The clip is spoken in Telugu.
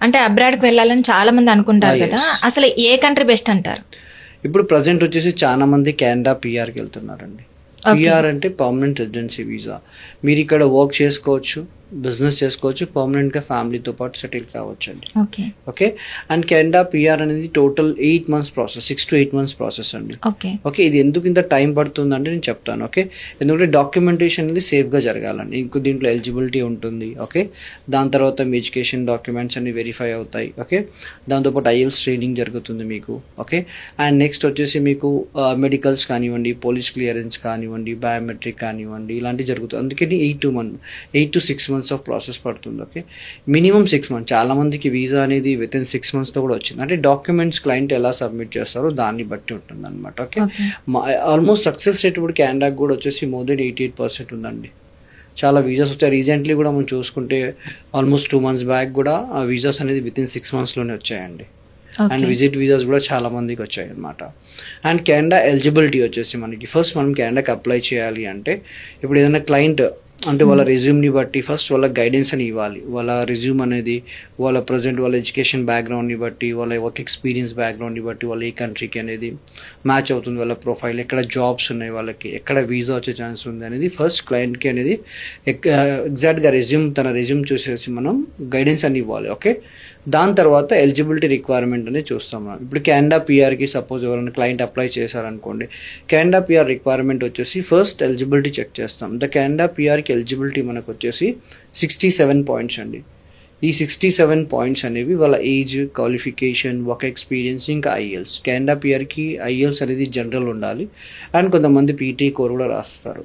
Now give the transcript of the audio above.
అంటే అబ్రాడ్కి వెళ్ళాలని చాలా మంది అనుకుంటారు కదా, అసలు ఏ కంట్రీ బెస్ట్ అంటారు? ఇప్పుడు ప్రజెంట్ వచ్చేసి చాలా మంది కెనడా పిఆర్కి వెళ్తున్నారండి. పిఆర్ అంటే పర్మనెంట్ రెసిడెన్సీ వీసా. మీరు ఇక్కడ వర్క్ చేసుకోవచ్చు, బిజినెస్ చేసుకోవచ్చు, పర్మనెంట్గా ఫ్యామిలీతో పాటు సెటిల్ కావచ్చు అండి. ఓకే. అండ్ కెనడా పిఆర్ అనేది total 8 months process, 6 to 8 months process అండి. ఓకే. ఇది ఎందుకు ఇంత టైం పడుతుంది అంటే నేను చెప్తాను. ఓకే. ఎందుకంటే డాక్యుమెంటేషన్ అనేది సేఫ్గా జరగాలండి. ఇంకో దీంట్లో ఎలిజిబిలిటీ ఉంటుంది. ఓకే. దాని తర్వాత మీ ఎడ్యుకేషన్ డాక్యుమెంట్స్ అన్ని వెరిఫై అవుతాయి. ఓకే. దాంతోపాటు ఐఎల్స్ ట్రైనింగ్ జరుగుతుంది మీకు. ఓకే. అండ్ నెక్స్ట్ వచ్చేసి మీకు మెడికల్స్ కానివ్వండి, పోలీస్ క్లియరెన్స్ కానివ్వండి, బయోమెట్రిక్ కానివ్వండి, ఇలాంటివి జరుగుతుంది. అందుకని 8 to 6 months ఆఫ్ ప్రాసెస్ పడుతుంది. ఓకే. Minimum 6 months. చాలా మందికి వీసా అనేది విత్ ఇన్ 6 monthsలో కూడా వచ్చింది. అంటే డాక్యుమెంట్స్ క్లయింట్ ఎలా సబ్మిట్ చేస్తారో దాన్ని బట్టి ఉంటుంది అనమాట. ఓకే. ఆల్మోస్ట్ సక్సెస్ రేట్ ఇప్పుడు కెనడాకి కూడా వచ్చేసి మోర్ దెన్ 88% ఉందండి. చాలా వీసాస్ వచ్చాయి. రీసెంట్లీ కూడా మనం చూసుకుంటే ఆల్మోస్ట్ 2 months బ్యాక్ కూడా ఆ వీసాస్ అనేది విత్ ఇన్ 6 monthsలోనే వచ్చాయండి. అండ్ విజిట్ వీసాస్ కూడా చాలా మందికి వచ్చాయి అనమాట. అండ్ కెనడా ఎలిజిబిలిటీ వచ్చేసి మనకి ఫస్ట్ మనం కెనడాకి అప్లై చేయాలి అంటే ఇప్పుడు ఏదైనా క్లయింట్ అంటే వాళ్ళ రెజ్యూమ్ని బట్టి ఫస్ట్ వాళ్ళ గైడెన్స్ అని ఇవ్వాలి. వాళ్ళ రెజ్యూమ్ అనేది వాళ్ళ ప్రజెంట్ వాళ్ళ ఎడ్యుకేషన్ బ్యాక్గ్రౌండ్ని బట్టి, వాళ్ళ వర్క్ ఎక్స్పీరియన్స్ బ్యాక్గ్రౌండ్ని బట్టి, వాళ్ళ ఏ కంట్రీకి అనేది మ్యాచ్ అవుతుంది, వాళ్ళ ప్రొఫైల్ ఎక్కడ జాబ్స్ ఉన్నాయి, వాళ్ళకి ఎక్కడ వీసా వచ్చే ఛాన్స్ ఉంది అనేది ఫస్ట్ క్లయింట్కి అనేది ఎగ్జాక్ట్గా తన రెజ్యూమ్ చూసేసి మనం గైడెన్స్ అని ఇవ్వాలి. ఓకే. దాని తర్వాత ఎలిజిబిలిటీ రిక్వైర్మెంట్ అనేది చూస్తాం మనం. ఇప్పుడు కెనడా పిఆర్కి సపోజ్ ఎవరైనా క్లయింట్ అప్లై చేశారనుకోండి, కెనడా పిఆర్ రిక్వైర్మెంట్ వచ్చేసి ఫస్ట్ ఎలిజిబిలిటీ చెక్ చేస్తాం. ద కెనడా పిఆర్కి ఎలిజిబిలిటీ మనకు వచ్చేసి 67 points అండి. ఈ 67 points అనేవి వాళ్ళ ఏజ్, క్వాలిఫికేషన్, వర్క్ ఎక్స్పీరియన్స్, ఇంకా ఐఎల్స్. కెనడా పిఆర్కి ఐఎల్స్ అనేది జనరల్ ఉండాలి. అండ్ కొంతమంది పీటీ కోర్ కూడా రాస్తారు.